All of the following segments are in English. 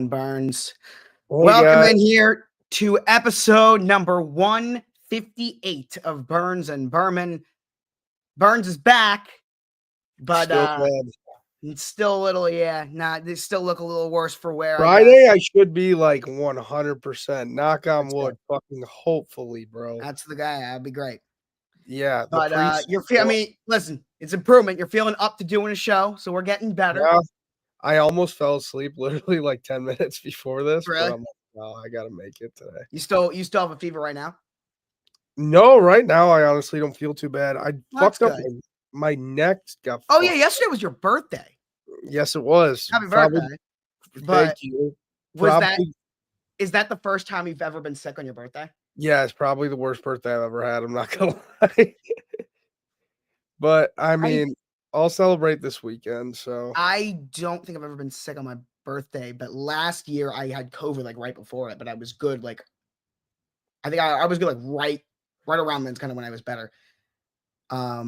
Burns. Hey Welcome guys. in here to episode number 158 of Burns and Berman. Burns is back, but Still bad. it's still a little, they still look a little worse for wear, I guess. Friday, I should be like 100%. Knock on That's wood. good. Fucking hopefully, bro. That's the guy. That'd be great. Yeah, the But priest. listen, it's improvement. You're feeling up to doing a show, so we're getting better. Yeah, I almost fell asleep literally like 10 minutes before this, Really? but I'm like, no, I gotta make it today. You still have a fever right now? No, right now I honestly don't feel too bad. I That's fucked up good. my neck got Oh yeah, fucked. yesterday was your birthday. Yes, it was. Happy Probably, birthday. thank But you. was that Probably, is that the first time you've ever been sick on your birthday? yeah, it's probably the worst birthday I've ever had. I'm not gonna lie. But I mean, I'll celebrate this weekend. So I don't think I've ever been sick on my birthday, but last year I had COVID like right before it, but I was good. Like I think I was good like right around then, kind of when I was better. I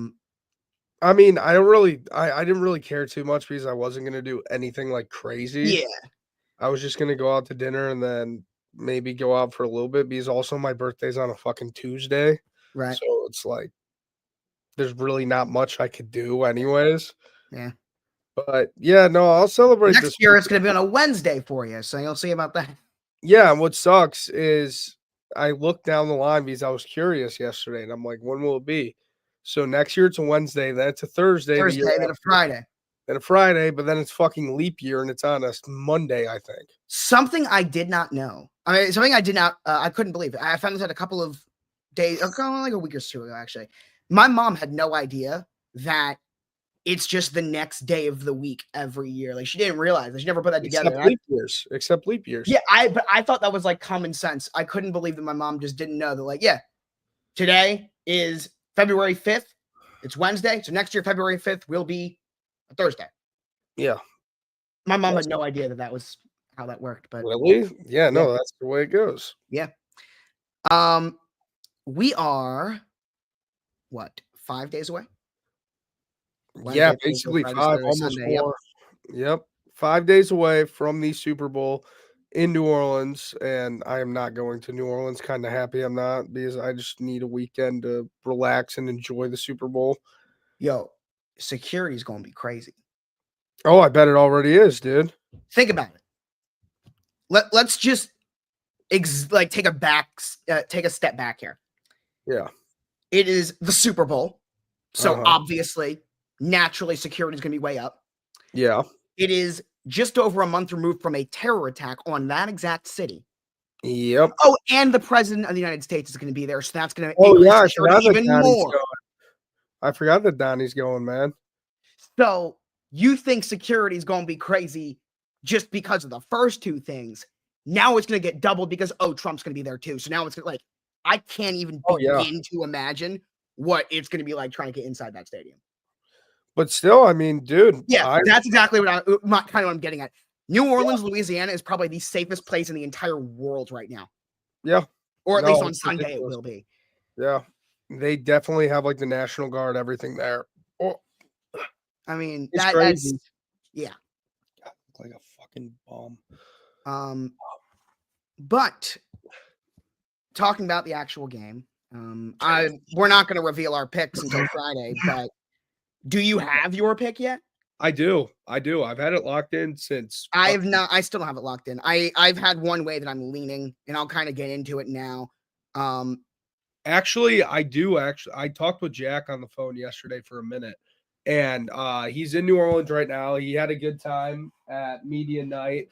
mean, I didn't really care too much because I wasn't gonna do anything like crazy. Yeah, I was just gonna go out to dinner and then maybe go out for a little bit because also my birthday's on a fucking Tuesday. right. So it's like there's really not much I could do anyways. Yeah. But yeah, no, I'll celebrate Next this year weekend. it's gonna be on a Wednesday for you, so you'll see about that. Yeah, and what sucks is I looked down the line because I was curious yesterday and I'm like, when will it be? So next year it's a Wednesday, then it's a Thursday, the year Thursday, then a after, Friday. then a Friday, but then it's fucking leap year and it's on a Monday, I think. Something I did not know. I mean, something I did not. I couldn't believe it. I found this out a couple of days, like a week or two ago, actually. My mom had no idea that it's just the next day of the week every year. Like she didn't realize that. She never put that together. Except leap years. Yeah, but I thought that was like common sense. I couldn't believe that my mom just didn't know that. Like, yeah, today is February 5th. It's Wednesday, so next year February 5th will be a Thursday. Yeah. My mom had no idea that was how that worked. But really, yeah, no, that's the way it goes. Yeah. We are what 5 days away. Wednesday, yeah, basically Friday, 5, Saturday, almost Sunday, 4. Yep. 5 days away from the Super Bowl in New Orleans, and I am not going to New Orleans. Kind of happy I'm not because I just need a weekend to relax and enjoy the Super Bowl. Yo, security's gonna be crazy. Oh, I bet it already is, dude. Think about it. Let's just take a step back here. Yeah. It is the Super Bowl. So obviously, naturally, security is going to be way up. Yeah. It is just over a month removed from a terror attack on that exact city. Yep. Oh, and the president of the United States is going to be there. So that's going to increase security even more. I forgot that Donnie's going, man. So you think security is going to be crazy just because of the first two things. Now it's going to get doubled because, Trump's going to be there too. So now it's like, I can't even begin to imagine what it's going to be like trying to get inside that stadium. But still, I mean, dude. Yeah, that's exactly what I'm getting at. New Orleans, Louisiana is probably the safest place in the entire world right now. Yeah. Or at least on Sunday it will be. Yeah. They definitely have like the National Guard, everything there. Oh. I mean, it's crazy. That's yeah. God, like a fucking bomb. But talking about the actual game, we're not going to reveal our picks until Friday, but do you have your pick yet? I do. I've had it locked in since. I still don't have it locked in. I've had one way that I'm leaning, and I'll kind of get into it now. Actually, I do. I talked with Jack on the phone yesterday for a minute, and he's in New Orleans right now. He had a good time at media night.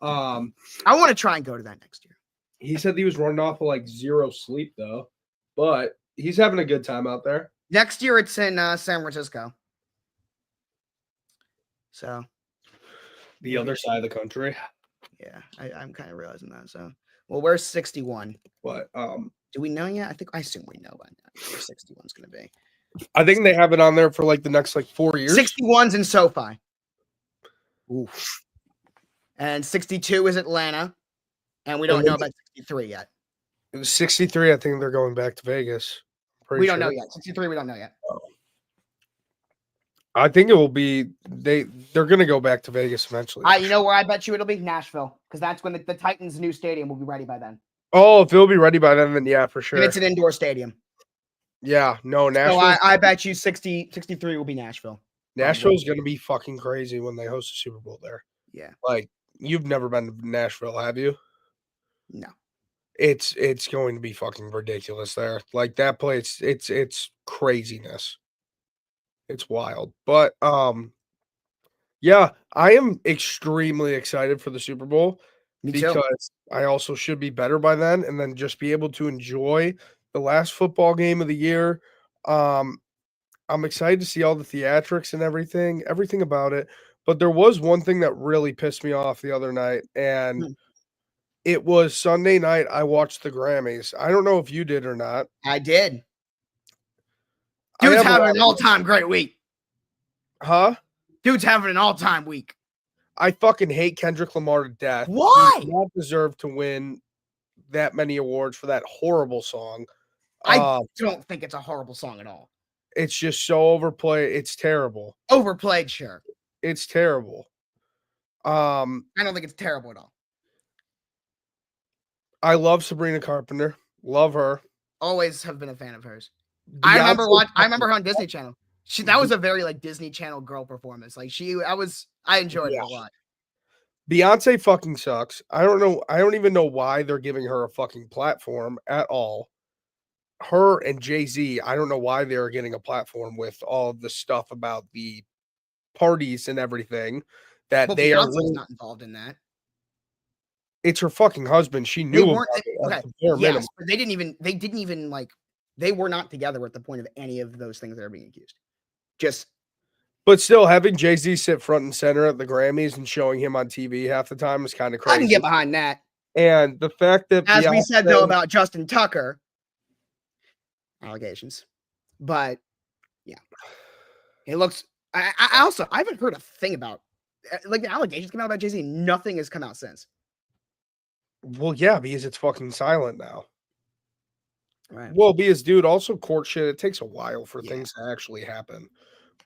I want to try and go to that next year. He said he was running off of like zero sleep though, but he's having a good time out there. Next year it's in San Francisco. So the other side of the country. Yeah, I'm kind of realizing that. So, well, where's 61? What? Do we know yet? I assume we know by now where 61's going to be. I think they have it on there for like the next like 4 years. 61's in SoFi. Oof. And 62 is Atlanta. And we don't know about 63 yet. It was 63. I think they're going back to Vegas. We don't know yet. 63, we don't know yet. I think it will be they're gonna go back to Vegas eventually. You know where I bet you it'll be? Nashville, because that's when the Titans' new stadium will be ready by then. Oh, if it'll be ready by then yeah, for sure. And it's an indoor stadium. Yeah, no, Nashville. So I bet you 63 will be Nashville. Nashville's gonna be fucking crazy when they host the Super Bowl there. Yeah. Like, you've never been to Nashville, have you? No. It's going to be fucking ridiculous there. Like that place, it's craziness. It's wild. But yeah, I am extremely excited for the Super Bowl because I also should be better by then and then just be able to enjoy the last football game of the year. I'm excited to see all the theatrics and everything about it. But there was one thing that really pissed me off the other night, and it was Sunday night. I watched the Grammys. I don't know if you did or not. I did. Dude's having an all-time great week. Huh? Dude's having an all-time week. I fucking hate Kendrick Lamar to death. Why? He does not deserve to win that many awards for that horrible song. I don't think it's a horrible song at all. It's just so overplayed. It's terrible. Overplayed, sure. It's terrible. I don't think it's terrible at all. I love Sabrina Carpenter. Love her. Always have been a fan of hers. I remember her on Disney Channel. That was a very like Disney Channel girl performance. Like I enjoyed it a lot. Beyonce fucking sucks. I don't even know why they're giving her a fucking platform at all. Her and Jay-Z, I don't know why they're getting a platform with all of the stuff about the parties and everything that they Beyonce's not involved in that. It's her fucking husband. She knew about it. Yes, but they didn't even like they were not together at the point of any of those things that are being accused. But still, having Jay-Z sit front and center at the Grammys and showing him on TV half the time is kind of crazy. I can get behind that. And the fact that as we said though about Justin Tucker, allegations, but yeah, it looks. I haven't heard a thing about like the allegations came out about Jay-Z. Nothing has come out since. Well, yeah, because it's fucking silent now. Right. Well, because dude, also court shit. It takes a while for things to actually happen.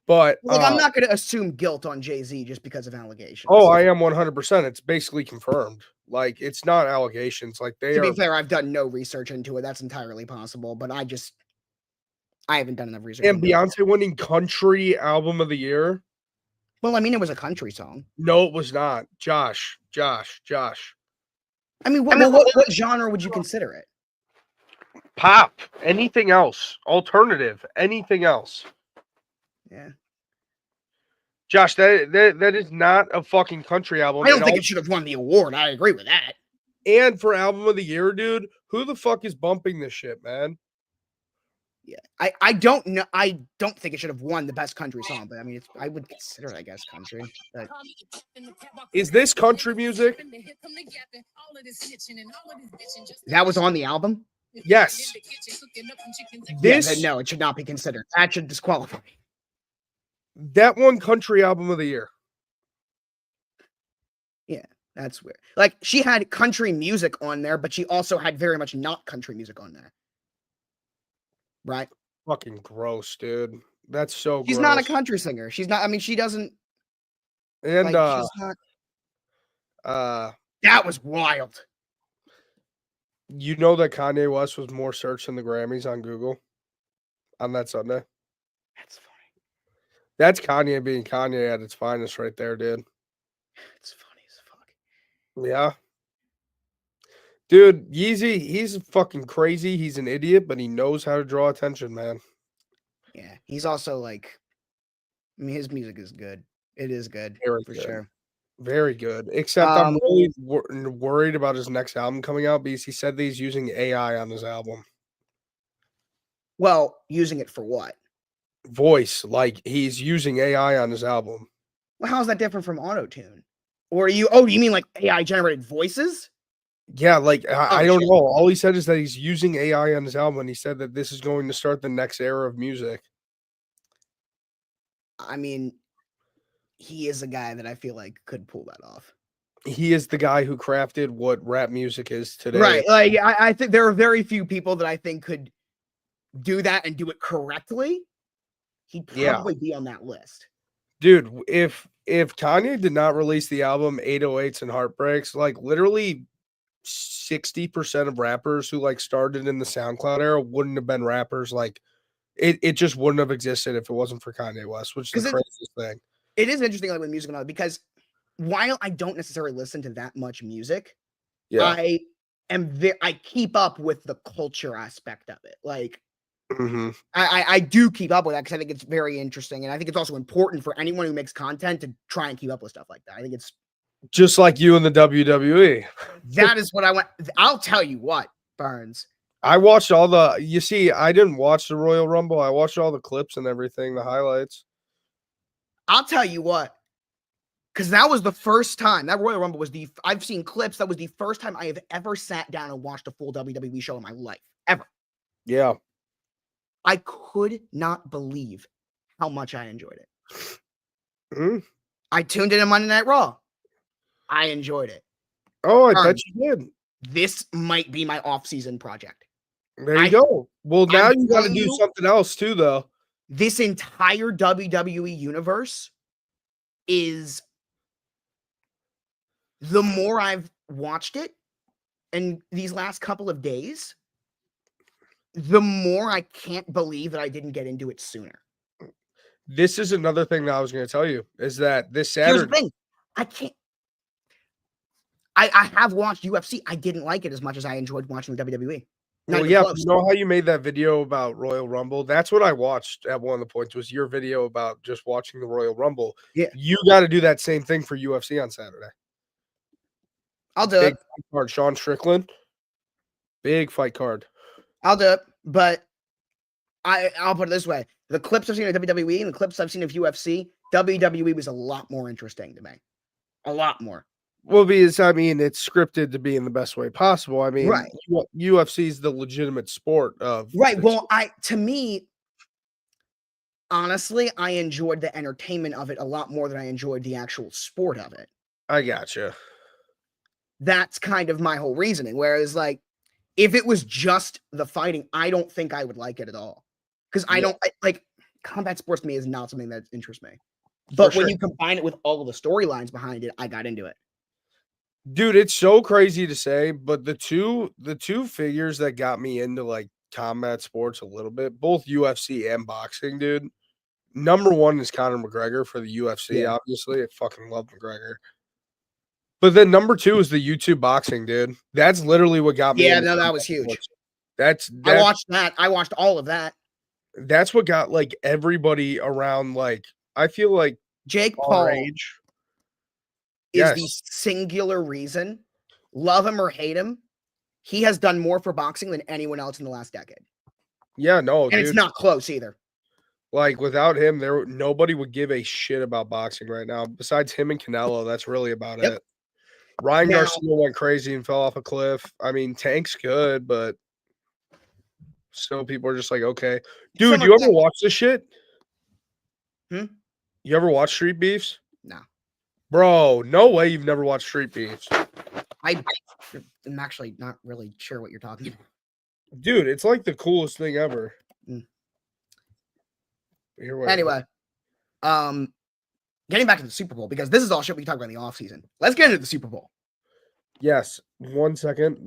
But like, I'm not going to assume guilt on Jay-Z just because of allegations. Oh, I am 100%. It's basically confirmed. Like, it's not allegations. Like, to be fair, I've done no research into it. That's entirely possible. But I haven't done enough research. And Beyonce winning country album of the year. Well, I mean, it was a country song. No, it was not. Josh. I mean, what genre would you consider it? Pop. Anything else? Alternative. Anything else? Yeah. Josh, that is not a fucking country album. I don't think it should have won the award. I agree with that. And for album of the year, dude, who the fuck is bumping this shit, man? Yeah. I don't know. I don't think it should have won the best country song, but I mean, I would consider it, I guess, country. But... Is this country music? That was on the album? Yes. No, it should not be considered. That should disqualify. That one country album of the year. Yeah, that's weird. Like, she had country music on there, but she also had very much not country music on there. Right? Fucking gross, dude. That's so She's gross. not a country singer. She's not, I mean, she doesn't. And, like, she's not, that was wild. You know that Kanye West was more searched than the Grammys on Google on that Sunday? That's funny. That's Kanye being Kanye at its finest right there, dude. It's funny as fuck. Yeah. Dude, Yeezy, he's fucking crazy. He's an idiot, but he knows how to draw attention, man. Yeah. He's also like, I mean, his music is good. It is good, for sure. Very good. Except I'm really worried about his next album coming out because he said that he's using AI on his album. Well, using it for what? Voice. Like, he's using AI on his album. Well, how's that different from auto-tune? Or you mean like AI generated voices? Yeah, like, I don't know. All he said is that he's using AI on his album, and he said that this is going to start the next era of music. I mean, he is a guy that I feel like could pull that off. He is the guy who crafted what rap music is today. Right. Like, I think there are very few people that I think could do that and do it correctly. He'd probably be on that list. Dude, if Kanye did not release the album 808s and Heartbreaks, like literally 60% of rappers who like started in the SoundCloud era wouldn't have been rappers. Like it just wouldn't have existed if it wasn't for Kanye West, which is the craziest thing. It is interesting, like with music and all, because while I don't necessarily listen to that much music, Yeah. I keep up with the culture aspect of it. Like, Mhm. I do keep up with that because I think it's very interesting, and I think it's also important for anyone who makes content to try and keep up with stuff like that. I think it's just like you in the WWE. That is what I want. I'll tell you what, Burns. I watched all the. You see, I didn't watch the Royal Rumble. I watched all the clips and everything, the highlights. I'll tell you what, because that was the first time that Royal Rumble was the. I've seen clips. That was the first time I have ever sat down and watched a full WWE show in my life, ever. Yeah. I could not believe how much I enjoyed it. Mm. I tuned in on Monday Night Raw. I enjoyed it. Oh, I bet you did. This might be my off-season project. There you go. Well, now you got to do something else too, though. This entire WWE universe is, the more I've watched it in these last couple of days, the more I can't believe that I didn't get into it sooner. This is another thing that I was going to tell you, is that this Saturday. Here's the thing. I can't. I have watched UFC. I didn't like it as much as I enjoyed watching the WWE. Well, yeah, you know how you made that video about Royal Rumble? That's what I watched at one of the points, was your video about just watching the Royal Rumble. Yeah. You got to do that same thing for UFC on Saturday. I'll do it. Fight card, Sean Strickland. Big fight card. I'll do it, but I'll put it this way. The clips I've seen of WWE and the clips I've seen of UFC, WWE was a lot more interesting to me. A lot more. Well, because, I mean, it's scripted to be in the best way possible. I mean, right. UFC is the legitimate sport of. Right. Well, to me, honestly, I enjoyed the entertainment of it a lot more than I enjoyed the actual sport of it. I gotcha. That's kind of my whole reasoning. Whereas, like, if it was just the fighting, I don't think I would like it at all. Because like, combat sports to me is not something that interests me. But when you combine it with all of the storylines behind it, I got into it. Dude, it's so crazy to say, but the two figures that got me into like combat sports a little bit, both UFC and boxing, dude. Number one is Conor McGregor for the UFC, obviously. I fucking love McGregor. But then number two is the YouTube boxing, dude. That's literally what got me. Yeah, no, that was huge. That's I watched that. I watched all of that. That's what got like everybody around. Like, I feel like Jake Paul is the singular reason, love him or hate him, he has done more for boxing than anyone else in the last decade. Yeah, no, and dude, it's not close either. Like, without him, nobody would give a shit about boxing right now. Besides him and Canelo, that's really about it. Ryan Garcia went crazy and fell off a cliff. I mean, Tank's good, but still people are just like, okay. Dude, you ever watch this shit? You ever watch Street Beefs? No. Bro, no way you've never watched Street Beefs. I'm actually not really sure what you're talking about. Dude, it's like the coolest thing ever. Anyway, getting back to the Super Bowl, because this is all shit we can talk about in the offseason. Let's get into the Super Bowl. Yes. 1 second.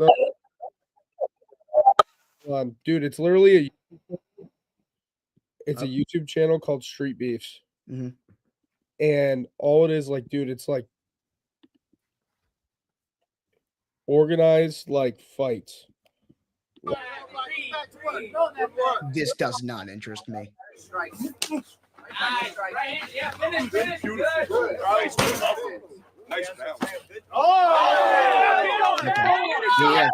Dude, it's literally a YouTube channel called Street Beefs. Mm-hmm. And all it is, like, dude, it's like organized like fights. This does not interest me. Yeah.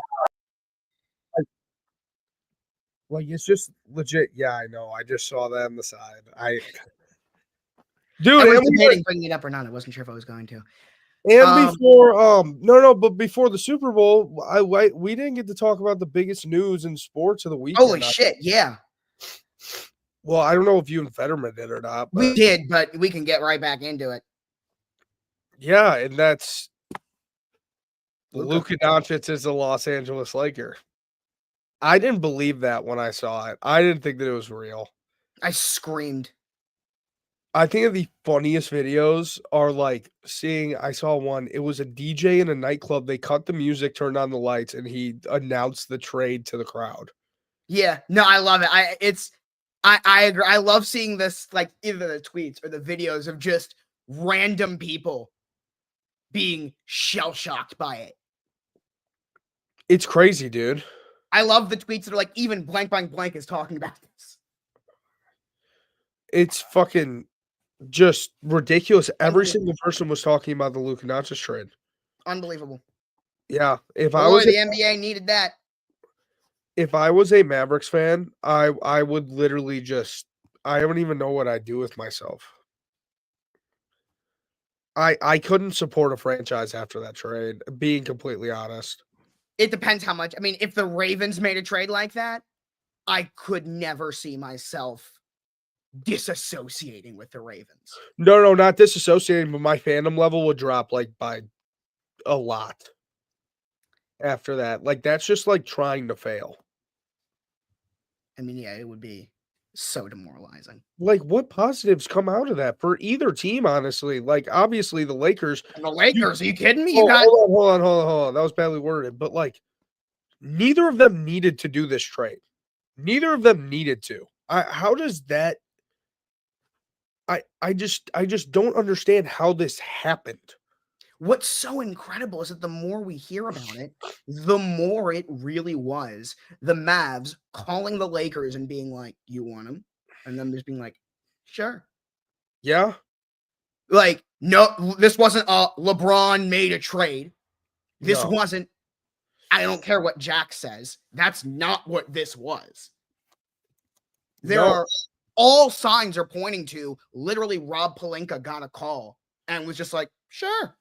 Like, it's just legit. Yeah, I know. I just saw that on the side. Dude, I was debating bringing it up or not. I wasn't sure if I was going to. And before, but before the Super Bowl, we didn't get to talk about the biggest news in sports of the weekend. Holy shit! Yeah. Well, I don't know if you and Fetterman did or not. We did, but we can get right back into it. Yeah, and that's Luka Doncic is a Los Angeles Laker. I didn't believe that when I saw it. I didn't think that it was real. I screamed. I think of the funniest videos are like I saw one, it was a DJ in a nightclub. They cut the music, turned on the lights, and he announced the trade to the crowd. Yeah, no, I love it. I agree. I love seeing this, like either the tweets or the videos of just random people being shell shocked by it. It's crazy, dude. I love the tweets that are like, even blank blank blank is talking about this. It's fucking just ridiculous. Every single person was talking about the Luka Doncic trade. Unbelievable. Yeah, if Boy, I was the NBA needed that. If I was a Mavericks fan, I would literally I don't even know what I'd do with myself. I couldn't support a franchise after that trade, being completely honest. It depends how much. I mean, if the Ravens made a trade like that, I could never see myself disassociating with the Ravens. No, not disassociating, but my fandom level would drop like by a lot after that. Like that's just like trying to fail. I mean, yeah, it would be so demoralizing. Like what positives come out of that for either team, honestly? Like obviously the Lakers. And the Lakers, are you kidding me? Hold on. That was badly worded, but like neither of them needed to do this trade. Neither of them needed to. How does that I just don't understand how this happened. What's so incredible is that the more we hear about it, the more it really was the Mavs calling the Lakers and being like, "You want him?" And them just being like, "Sure." Yeah. Like, no, this wasn't a LeBron made a trade. This wasn't, I don't care what Jack says. That's not what this was. All signs are pointing to literally Rob Pelinka got a call and was just like, "Sure."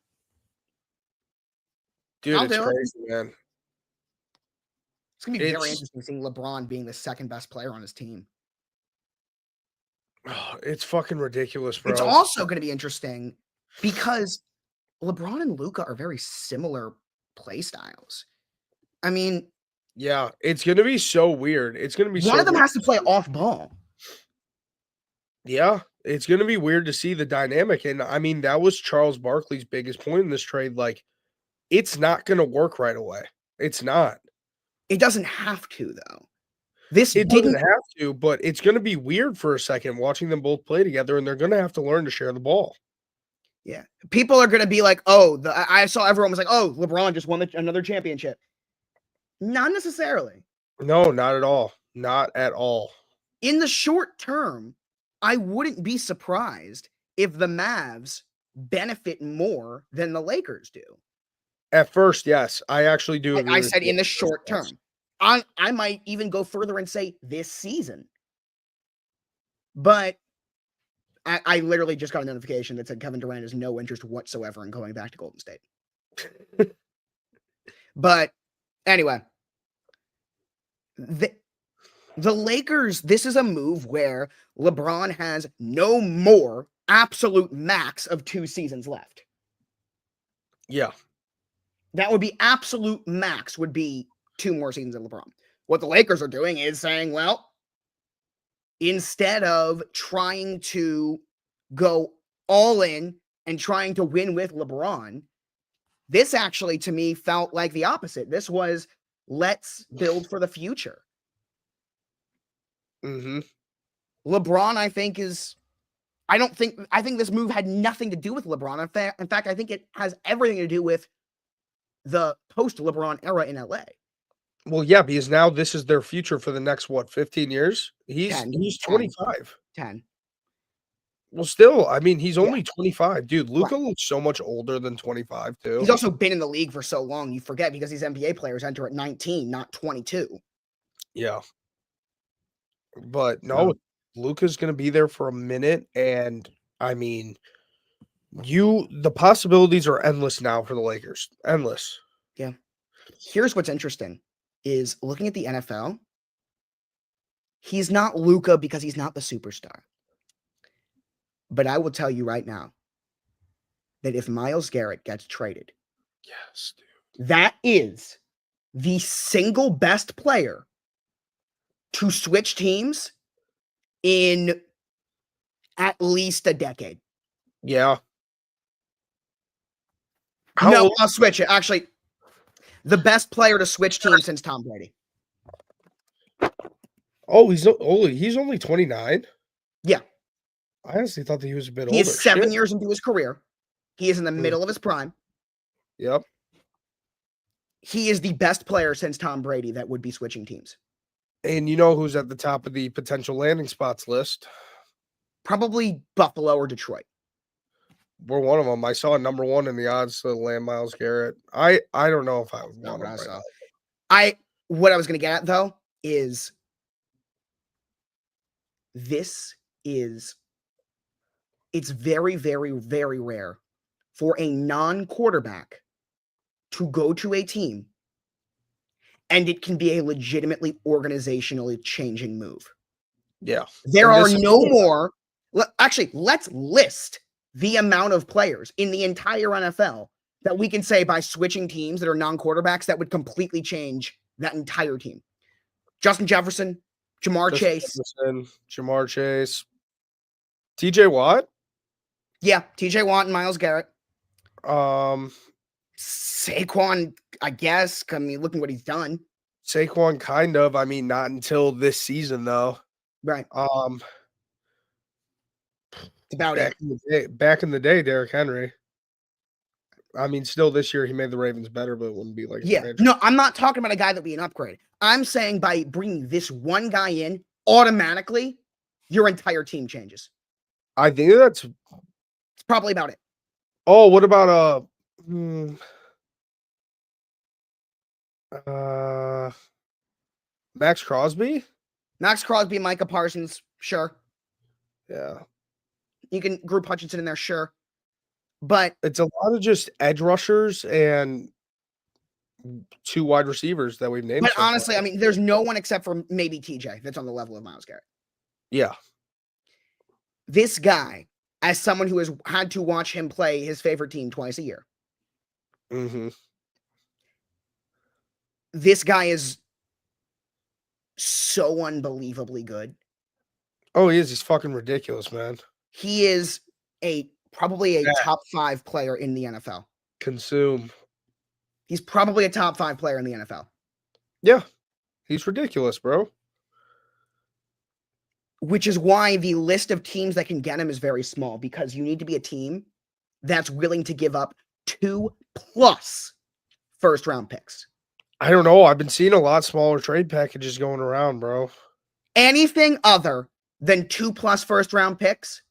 Dude, it's crazy, man. It's going to be very interesting seeing LeBron being the second best player on his team. Oh, it's fucking ridiculous, bro. It's also going to be interesting because LeBron and Luka are very similar play styles. I mean, yeah, it's going to be so weird. It's going to be one of them has to play off ball. Yeah, it's going to be weird to see the dynamic. And I mean, that was Charles Barkley's biggest point in this trade. Like, it's not going to work right away. It's not. It doesn't have to, though. It doesn't have to, but it's going to be weird for a second watching them both play together, and they're going to have to learn to share the ball. Yeah. People are going to be like, oh, I saw everyone was like, oh, LeBron just won another championship. Not necessarily. No, not at all. Not at all. In the short term, I wouldn't be surprised if the Mavs benefit more than the Lakers do. At first, yes. I actually do agree. I said in the short term. I might even go further and say this season. But I literally just got a notification that said Kevin Durant has no interest whatsoever in going back to Golden State. But anyway, the Lakers, this is a move where LeBron has no more absolute max of 2 seasons left. Yeah. That would be absolute max would be 2 more seasons of LeBron. What the Lakers are doing is saying, well, instead of trying to go all in and trying to win with LeBron, this actually to me felt like the opposite. This was let's build for the future. Mm-hmm. LeBron, I think I think this move had nothing to do with LeBron. In fact, I think it has everything to do with the post-LeBron era in LA. Well, yeah, because now this is their future for the next, 15 years? He's 25. 10. Well, still, I mean, he's only 25. Dude, Luka looks so much older than 25, too. He's also been in the league for so long, you forget, because these NBA players enter at 19, not 22. Yeah. But no, Luka's going to be there for a minute, and, I mean, the possibilities are endless now for the Lakers. Endless. Yeah. Here's what's interesting, is looking at the NFL, he's not Luka because he's not the superstar. But I will tell you right now that if Myles Garrett gets traded, yes, dude, that is the single best player to switch teams in At least a decade. Yeah. No, I'll switch it. Actually, the best player to switch teams since Tom Brady. Oh, he's only 29? Yeah. I honestly thought that he was a bit He older. is 7 years into his career. He is in the Mm. middle of his prime. Yep. He is the best player since Tom Brady that would be switching teams. And you know who's at the top of the potential landing spots list? Probably Buffalo or Detroit. We're one of them. I saw number 1 in the odds to land Myles Garrett. I don't know if I would want him right now. What I was going to get at, though, is it's very, very, very rare for a non-quarterback to go to a team, and it can be a legitimately organizationally changing move. Yeah. There are no more. Actually, let's list the amount of players in the entire NFL that we can say by switching teams that are non-quarterbacks that would completely change that entire team. Justin Jefferson, Jamar Chase. Jamar Chase. TJ Watt? Yeah, TJ Watt and Myles Garrett. Saquon, I guess. I mean, look at what he's done. Saquon, kind of. I mean, not until this season, though. Right. It's about back in the day, Derrick Henry. I mean, still this year he made the Ravens better, but it wouldn't be like no, I'm not talking about a guy that would be an upgrade. I'm saying by bringing this one guy in, automatically, your entire team changes. I think it's probably about it. Oh, what about Max Crosby? Max Crosby, Micah Parsons, sure. Yeah. You can group Hutchinson in there, sure. But it's a lot of just edge rushers and 2 wide receivers that we've named. But honestly, I mean, there's no one except for maybe TJ that's on the level of Myles Garrett. Yeah. This guy, as someone who has had to watch him play his favorite team twice a year. Mm-hmm. This guy is so unbelievably good. Oh, he is. He's fucking ridiculous, man. He is probably a top 5 player in the NFL. Consume. He's probably a top 5 player in the NFL. Yeah. He's ridiculous, bro. Which is why the list of teams that can get him is very small, because you need to be a team that's willing to give up 2+ first-round picks. I don't know. I've been seeing a lot smaller trade packages going around, bro. Anything other than 2+ first-round picks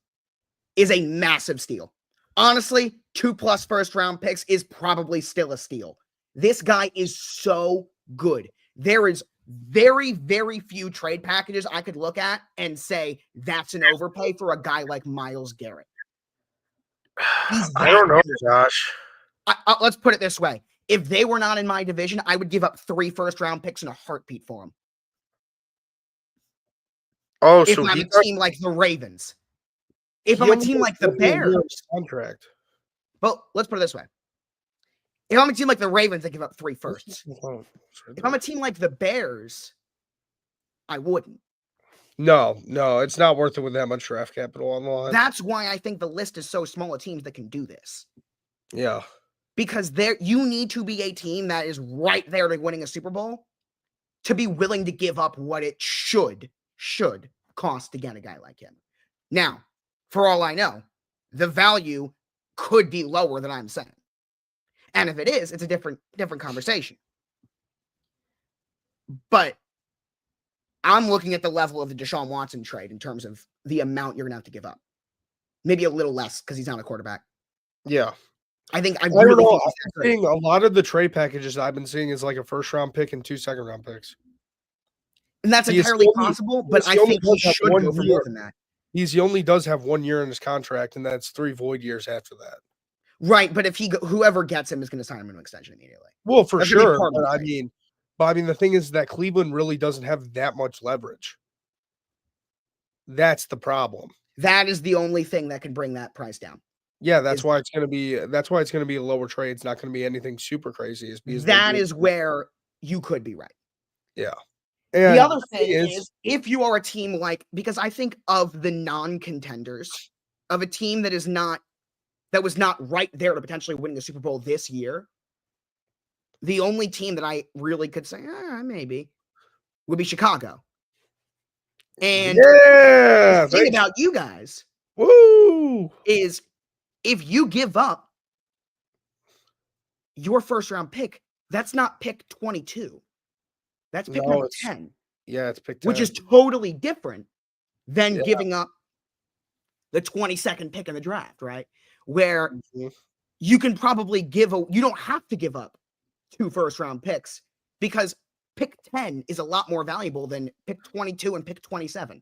is a massive steal. Honestly, 2+ first-round picks is probably still a steal. This guy is so good. There is very, very few trade packages I could look at and say that's an overpay for a guy like Myles Garrett. I don't know, Josh. Let's put it this way. If they were not in my division, I would give up 3 first-round picks in a heartbeat for him. Oh, if I'm a team like the Ravens. If I'm a team like the Bears. Contract. Well, let's put it this way. If I'm a team like the Ravens, they give up 3 firsts. If I'm a team like the Bears, I wouldn't. No, it's not worth it with that much draft capital on the line. That's why I think the list is so small of teams that can do this. Yeah. Because you need to be a team that is right there to winning a Super Bowl to be willing to give up what it should cost to get a guy like him. Now, for all I know, the value could be lower than I'm saying. And if it is, it's a different conversation. But I'm looking at the level of the Deshaun Watson trade in terms of the amount you're going to have to give up. Maybe a little less because he's not a quarterback. Yeah. I think I don't know. I'm seeing a lot of the trade packages I've been seeing is like a first-round pick and 2 second-round picks. And that's entirely possible, but I think he should go for more than that. He only does have 1 year in his contract, and that's 3 void years after that. Right, but if whoever gets him is going to sign him an extension immediately. Well, for sure. But I mean, the thing is that Cleveland really doesn't have that much leverage. That's the problem. That is the only thing that can bring that price down. Yeah, that's why it's going to be a lower trade. It's not going to be anything super crazy. That is where you could be right. Yeah. The other thing is, if you are a team because I think of the non-contenders, of a team that was not right there to potentially winning the Super Bowl this year, the only team that I really could say, maybe, would be Chicago. And the thing about you guys is if you give up your first-round pick, that's not pick 22. That's pick number 10. Yeah, it's pick 10. Which is totally different than giving up the 22nd pick in the draft, right? Where you can probably you don't have to give up 2 first-round picks because pick 10 is a lot more valuable than pick 22 and pick 27.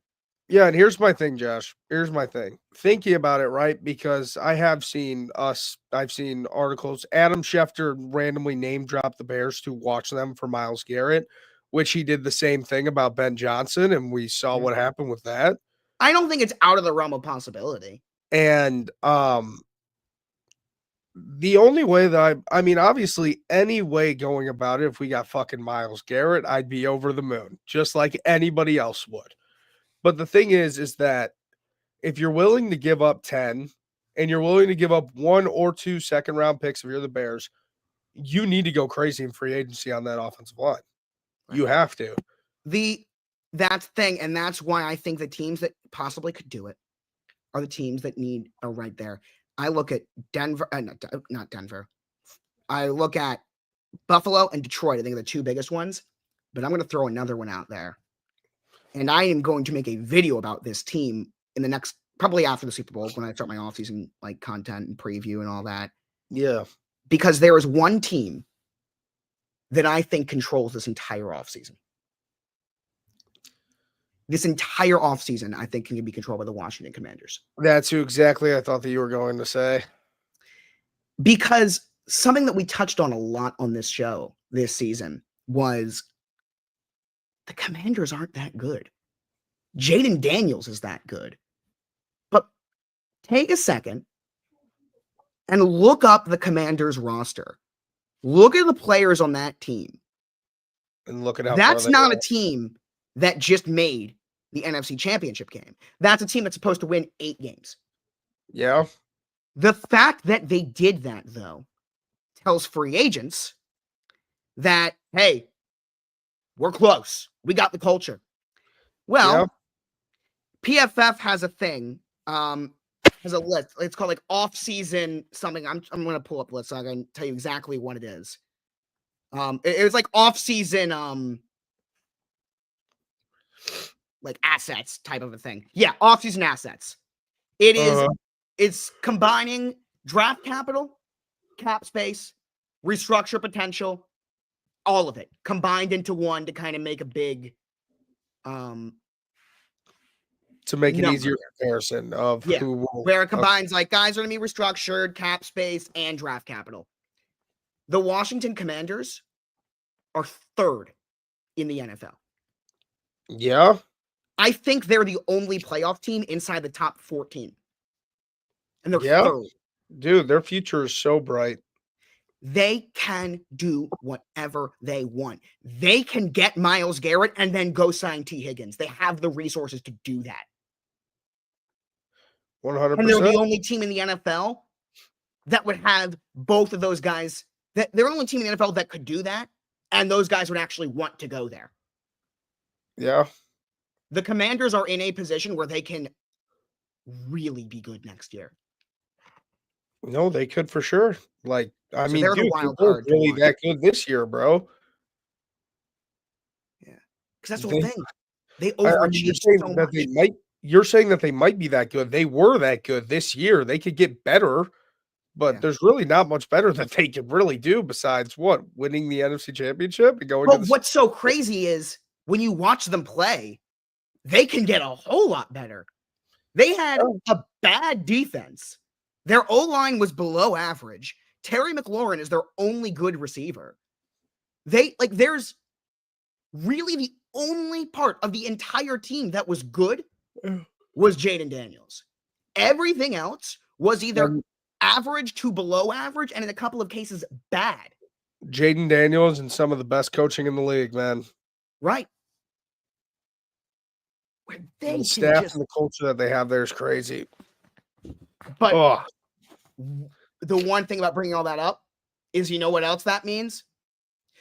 Yeah, and here's my thing, Josh. Here's my thing. Thinking about it, right? Because I've seen articles. Adam Schefter randomly name dropped the Bears to watch them for Myles Garrett, which he did the same thing about Ben Johnson, and we saw what happened with that. I don't think it's out of the realm of possibility. And the only way that I mean, obviously, any way going about it, if we got fucking Myles Garrett, I'd be over the moon, just like anybody else would. But the thing is that if you're willing to give up 10 and you're willing to give up 1 or 2 second-round picks if you're the Bears, you need to go crazy in free agency on that offensive line. Right. You have to. That's the thing, and that's why I think the teams that possibly could do it are the teams that are right there. I look at Denver, not Denver. I look at Buffalo and Detroit. I think are the 2 biggest ones, but I'm going to throw another one out there. And I am going to make a video about this team in the next, probably after the Super Bowl, when I start my offseason content and preview and all that. Yeah. Because there is one team that I think controls this entire offseason. This entire offseason, I think, can be controlled by the Washington Commanders. That's who exactly I thought that you were going to say. Because something that we touched on a lot on this show this season was the Commanders aren't that good. Jaden Daniels is that good. But take a second and look up the Commanders roster. Look at the players on that team. And look at how that's not a team that just made the NFC Championship game. That's a team that's supposed to win 8 games. Yeah. The fact that they did that, though, tells free agents that, hey, we're close. We got the culture. Well, PFF has a thing, has a list. It's called off-season something. I'm going to pull up the list so I can tell you exactly what it is. It was off-season assets type of a thing. Yeah, off-season assets. It is it's combining draft capital, cap space, restructure potential, all of it combined into one to kind of make a big to make an easier comparison of who will, where it combines guys are going to be restructured, cap space, and draft capital. The Washington Commanders are 3rd in the NFL. Yeah. I think they're the only playoff team inside the top 14. And they're 3rd. Dude, their future is so bright. They can do whatever they want. They can get Myles Garrett and then go sign T. Higgins. They have the resources to do that. 100%. And they're the only team in the NFL that would have both of those guys. They're the only team in the NFL that could do that, and those guys would actually want to go there. Yeah. The Commanders are in a position where they can really be good next year. No, they could for sure. Dude, they're the wild card really that good this year, bro. Yeah, because that's the thing. They overachieved so much. You're saying that they might be that good. They were that good this year. They could get better, but there's really not much better that they could really do besides winning the NFC Championship and going. But what's so crazy is when you watch them play, they can get a whole lot better. They had a bad defense. Their O-line was below average. Terry McLaurin is their only good receiver. There's really the only part of the entire team that was good was Jaden Daniels. Everything else was either average to below average and in a couple of cases bad. Jaden Daniels and some of the best coaching in the league, man. Right. where they the staff and the culture that they have there is crazy. But the one thing about bringing all that up is, you know what else that means?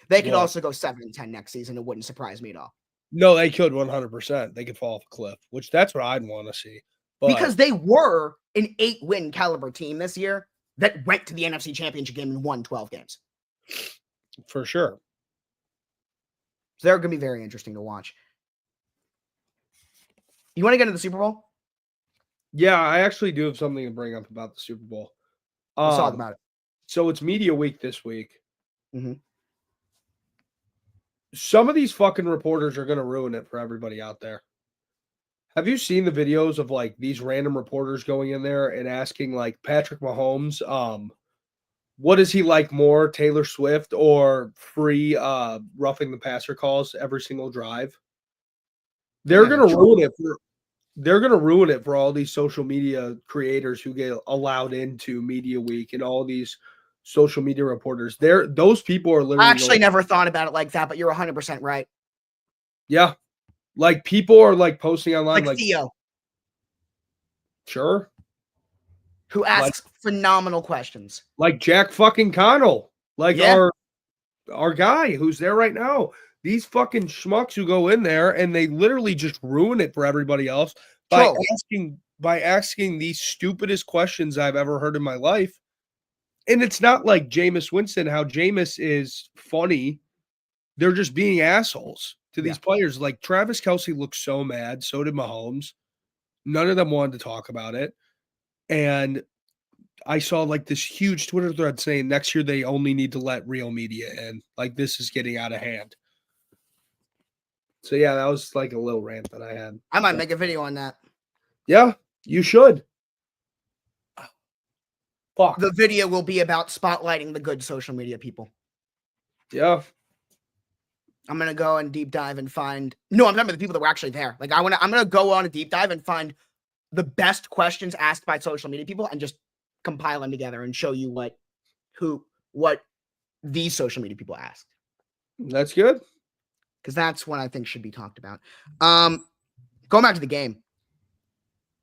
They could also go 7-10 next season. It wouldn't surprise me at all. No, they could 100%. They could fall off a cliff, which that's what I'd want to see. But because they were an 8-win caliber team this year that went to the NFC Championship game and won 12 games. For sure. So they're going to be very interesting to watch. You want to get into the Super Bowl? Yeah, I actually do have something to bring up about the Super Bowl. Let's talk about it. So it's media week this week. Mm-hmm. Some of these fucking reporters are going to ruin it for everybody out there. Have you seen the videos of like these random reporters going in there and asking like Patrick Mahomes, what is he like more, Taylor Swift or free roughing the passer calls every single drive? They're going to ruin it for they're going to ruin it for all these social media creators who get allowed into media week and all these social media reporters. Those people are literally I actually never thought about it like that, but you're 100% right. Yeah. Like people are like posting online like Theo. Sure. Who asks phenomenal questions. Like Jack fucking Connell. Like our guy who's there right now. These fucking schmucks who go in there and they literally just ruin it for everybody else by asking the stupidest questions I've ever heard in my life. And it's not like Jameis Winston, how Jameis is funny. They're just being assholes to these players. Like Travis Kelce looked so mad. So did Mahomes. None of them wanted to talk about it. And I saw like this huge Twitter thread saying next year they only need to let real media in. Like this is getting out of hand. So yeah, that was like a little rant that I had. I might make a video on that. Yeah, you should. Fuck. The video will be about spotlighting the good social media people. Yeah. I'm gonna go and deep dive and find. No, I'm talking about the people that were actually there. Like I'm gonna go on a deep dive and find the best questions asked by social media people and just compile them together and show you what these social media people asked. That's good. Because that's what I think should be talked about. Going back to the game,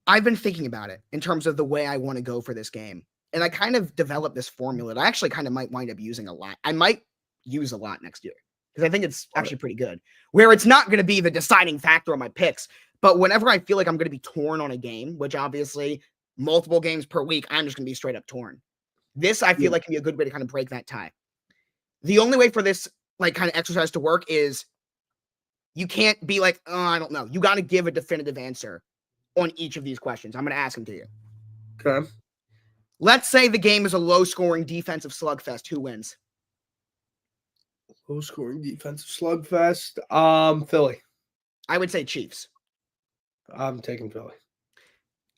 I've been thinking about it in terms of the way I want to go for this game. And I kind of developed this formula that I actually kind of might wind up using a lot. I might use a lot next year because I think it's actually pretty good. Where it's not going to be the deciding factor on my picks, but whenever I feel like I'm going to be torn on a game, which obviously multiple games per week, I'm just going to be straight up torn. This, I feel like, can be a good way to kind of break that tie. The only way for this like kind of exercise to work is you can't be like, oh, I don't know. You got to give a definitive answer on each of these questions. I'm going to ask them to you. Okay. Let's say the game is a low-scoring defensive slugfest. Who wins? Low-scoring defensive slugfest. Philly. I would say Chiefs. I'm taking Philly.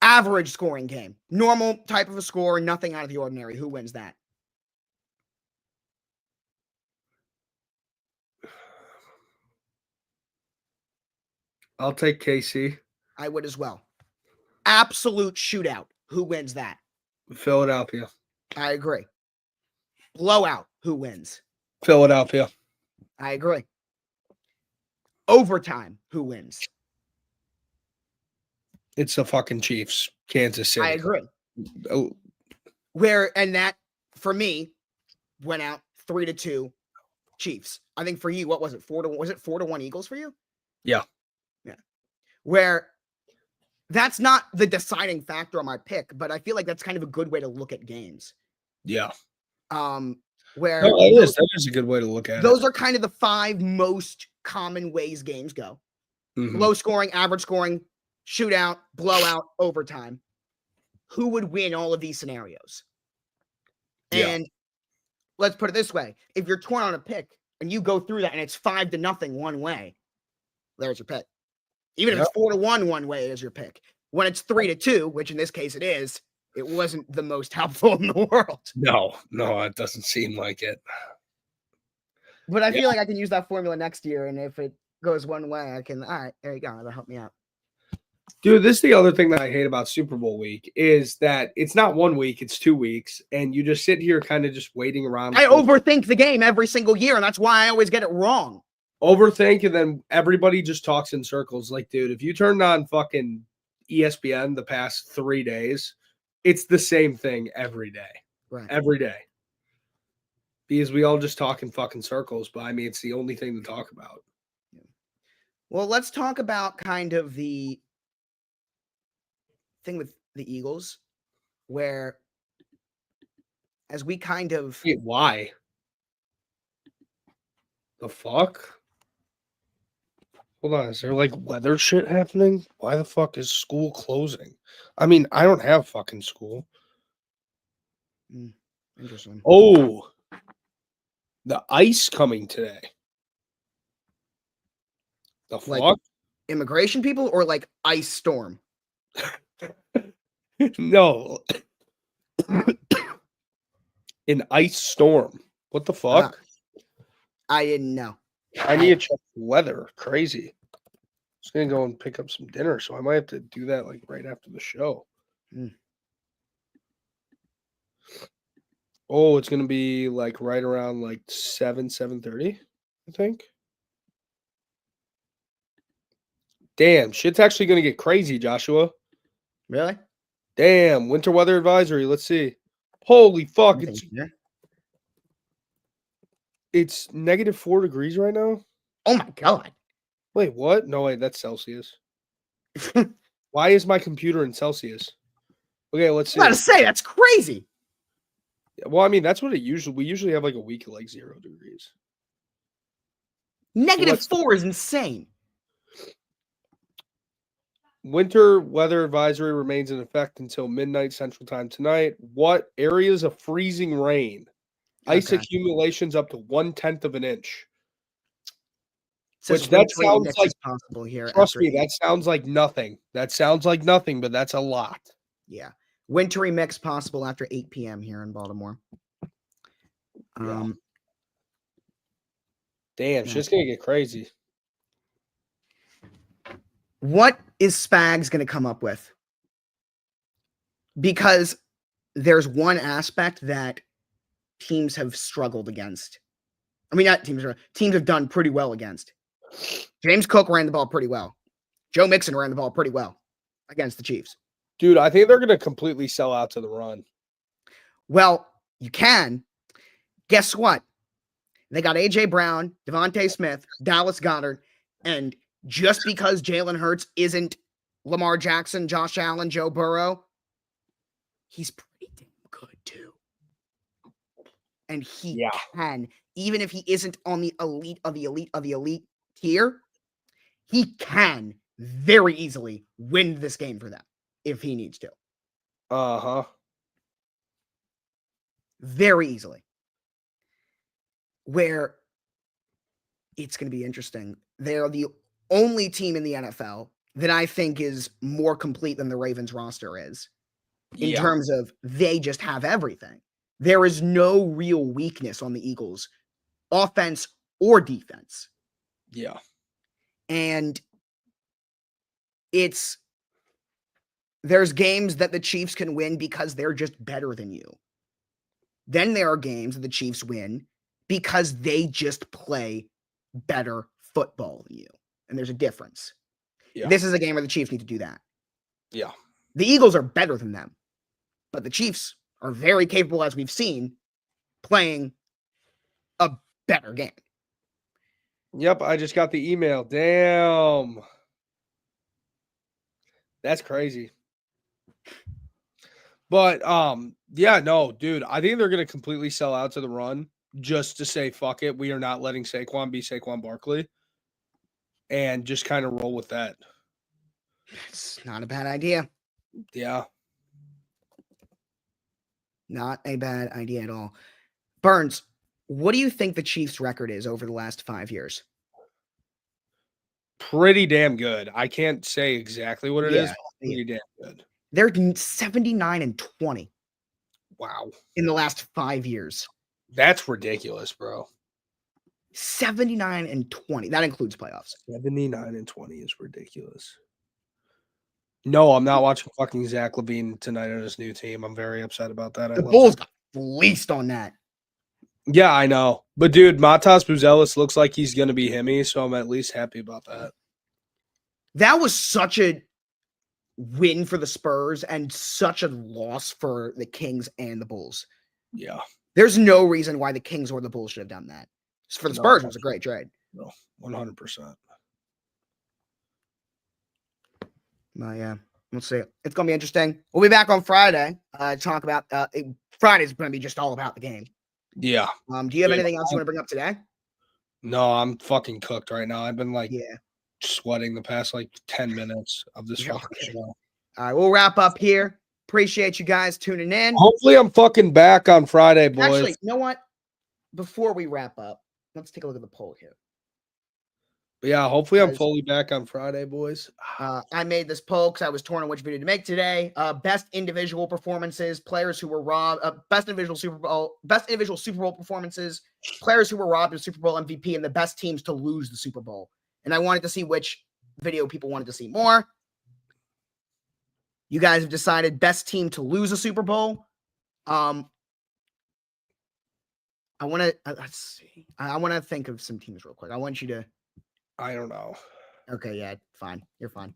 Average scoring game. Normal type of a score, nothing out of the ordinary. Who wins that? I'll take KC. I would as well. Absolute shootout. Who wins that? Philadelphia. I agree. Blowout. Who wins? Philadelphia. I agree. Overtime. Who wins? It's the fucking Chiefs. Kansas City. I agree. Oh. And that, for me, went out 3-2 Chiefs. I think for you, what was it? 4-1 Eagles for you? Yeah. Yeah. Where that's not the deciding factor on my pick, but I feel like that's kind of a good way to look at games. Yeah. Where that is a good way to look at it. Those are kind of the 5 most common ways games go. Mm-hmm. Low scoring, average scoring, shootout, blowout, overtime. Who would win all of these scenarios? Yeah. And let's put it this way. If you're torn on a pick and you go through that and it's 5-0 one way, there's your pick. Even if it's 4-1 one way, it is your pick. When it's 3-2, which in this case it is, it wasn't the most helpful in the world. No, it doesn't seem like it. But I feel like I can use that formula next year, and if it goes one way, I can, all right, there you go. That'll help me out. Dude, this is the other thing that I hate about Super Bowl week is that it's not 1 week, it's 2 weeks, and you just sit here kind of just waiting around. I overthink the game every single year, and that's why I always get it wrong. Overthink, and then everybody just talks in circles. Like, dude, if you turned on fucking ESPN the past 3 days, it's the same thing every day. Right. Every day. Because we all just talk in fucking circles, but I mean, it's the only thing to talk about. Well, let's talk about kind of the thing with the Eagles, where as we kind of... Wait, why? The fuck? Hold on, is there like weather shit happening? Why the fuck is school closing? I mean, I don't have fucking school. Interesting. Oh, the ice coming today. The Like fuck? immigration people or like ice storm? No. An ice storm. What the fuck? I didn't know. I need to check the weather. Crazy. Just gonna go and pick up some dinner, so I might have to do that like right after the show. Oh, it's gonna be like right around like 7:30, I think. Damn, shit's actually gonna get crazy, Joshua. Really? Damn, winter weather advisory. Let's see. Holy fuck, it's -4 degrees right now. Oh my god. Wait, what? No, wait, that's Celsius. Why is my computer in Celsius? Okay, let's see. I was about to say, that's crazy. Well, I mean, that's what we usually have like a week of like 0 degrees. -4 is insane. Winter weather advisory remains in effect until midnight Central Time tonight. What areas of freezing rain? Ice accumulations up to 1/10 of an inch. Which that sounds like possible here. Trust me, that sounds like nothing. That sounds like nothing, but that's a lot. Yeah. Wintry mix possible after 8 p.m. here in Baltimore. Damn, shit's gonna get crazy. What is Spags going to come up with? Because there's one aspect that teams have struggled against. I mean, not teams have done pretty well against. James Cook ran the ball pretty well. Joe Mixon ran the ball pretty well against the Chiefs. Dude, I think they're going to completely sell out to the run. Well, you can. Guess what? They got A.J. Brown, Devontae Smith, Dallas Goedert, and just because Jalen Hurts isn't Lamar Jackson, Josh Allen, Joe Burrow, he's pretty damn good too. And he can, even if he isn't on the elite of the elite of the elite tier, he can very easily win this game for them if he needs to. Uh-huh. Very easily. Where it's going to be interesting. They're the only team in the NFL that I think is more complete than the Ravens roster is in terms of they just have everything. There is no real weakness on the Eagles, offense or defense. Yeah. And there's games that the Chiefs can win because they're just better than you. Then there are games that the Chiefs win because they just play better football than you. And there's a difference. Yeah. This is a game where the Chiefs need to do that. Yeah. The Eagles are better than them, but the Chiefs are very capable, as we've seen, playing a better game. Yep, I just got the email. Damn. That's crazy. But yeah, no, dude, I think they're going to completely sell out to the run just to say fuck it, we are not letting Saquon be Saquon Barkley, and just kind of roll with that. It's not a bad idea. Yeah. Not a bad idea at all. Burns, what do you think the Chiefs' record is over the last 5 years? Pretty damn good. I can't say exactly what it is, but pretty damn good. They're 79-20. Wow. In the last 5 years. That's ridiculous, bro. 79-20. That includes playoffs. 79-20 is ridiculous. No, I'm not watching fucking Zach LaVine tonight on his new team. I'm very upset about that. The Bulls got fleeced on that. Yeah, I know. But, dude, Matas Buzelis looks like he's going to be himmy, so I'm at least happy about that. That was such a win for the Spurs and such a loss for the Kings and the Bulls. Yeah. There's no reason why the Kings or the Bulls should have done that. For the Spurs, it was a great trade. No, 100%. Well, yeah. We'll see. It's going to be interesting. We'll be back on Friday to talk about Friday's going to be just all about the game. Yeah. Do you have anything else you want to bring up today? No, I'm fucking cooked right now. I've been yeah, sweating the past 10 minutes of this fucking show. All right, we'll wrap up here. Appreciate you guys tuning in. Hopefully I'm fucking back on Friday, boys. Actually, you know what? Before we wrap up, let's take a look at the poll here. Yeah, hopefully I'm fully back on Friday, boys. I made this poll because I was torn on which video to make today. Best individual performances, players who were robbed, best individual Super Bowl performances, players who were robbed of Super Bowl MVP, and the best teams to lose the Super Bowl. And I wanted to see which video people wanted to see more. You guys have decided best team to lose a Super Bowl. I want to let's see. I want to think of some teams real quick. I want you to. I don't know. Okay, yeah, fine. You're fine.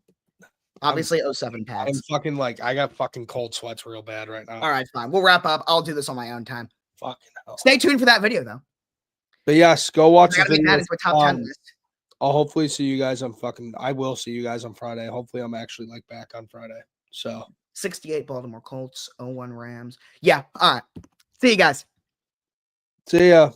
Obviously, 07 Pats. I'm fucking I got fucking cold sweats real bad right now. All right, fine. We'll wrap up. I'll do this on my own time. Fucking hell. Stay tuned for that video, though. But yes, go watch the video. Into a top 10 list. I'll hopefully see you guys on I will see you guys on Friday. Hopefully I'm actually back on Friday. So 68 Baltimore Colts, 01 Rams. Yeah. All right. See you guys. See ya.